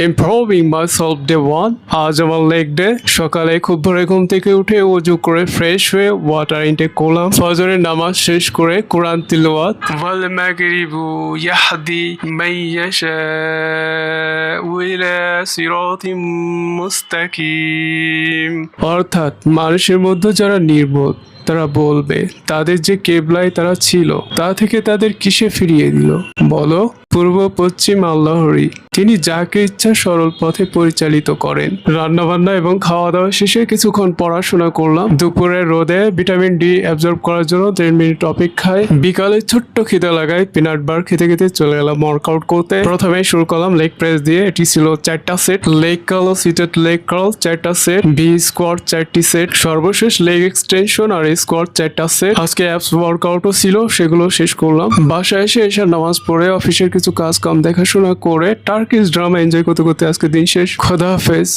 improving myself day one. আজ আমার leg day. সকালে খুব ভোরে ঘুম থেকে উঠে ওযু করে ফ্রেশ হয়ে ওয়াটার ইনটেক করলাম। ফজরের নামাজ শেষ করে কোরআন তিলাওয়াত। ওয়াল মাগরিবু ইয়াহদি মান ইয়াশাউ ইলা সিরাতিম মুস্তাকিম। অর্থাৎ মানুষের মধ্যে যারা নির্বোধ তারা বলবে তাদের যে কেবলায় তারা ছিল তা থেকে তাদের কিসে ফিরিয়ে দিল? বলো, পূর্ব পশ্চিম আল্লাহরই। তিনি যাকে ইচ্ছা সরল পথে পরিচালিত করেন। রান্না বান্না এবং খাওয়া দাওয়া শেষে কিছুক্ষণ পড়াশোনা করলাম। দুপুরে রোদে ভিটামিন ডি অ্যাবজর্ব করার জন্য 1.5 মিনিট অপেক্ষায়। বিকালে ছোট্ট খিদে লাগায় পিনাট বার খেতে খেতে চলে গেলাম ওয়ার্কআউট করতে। প্রথমে শুরু করলাম লেগ প্রেস দিয়ে। এটি ছিল 4টা সেট। Leg curl, seated leg curl 4টা সেট, ভি স্কোয়াট 4টি সেট, সর্বশেষ লেগ এক্সটেনশন আর স্কোয়াট 4টা সেট। আজকে অ্যাপস ওয়ার্কআউটও ছিল, সেগুলো শেষ করলাম। বাসায় এসে এশার নামাজ পড়ে অফিসের কিছু কাজ কাম দেখাশোনা করে টার্কিশ ড্রামা এনজয় করতে করতে আজকে দিন শেষ। খোদা হাফেজ।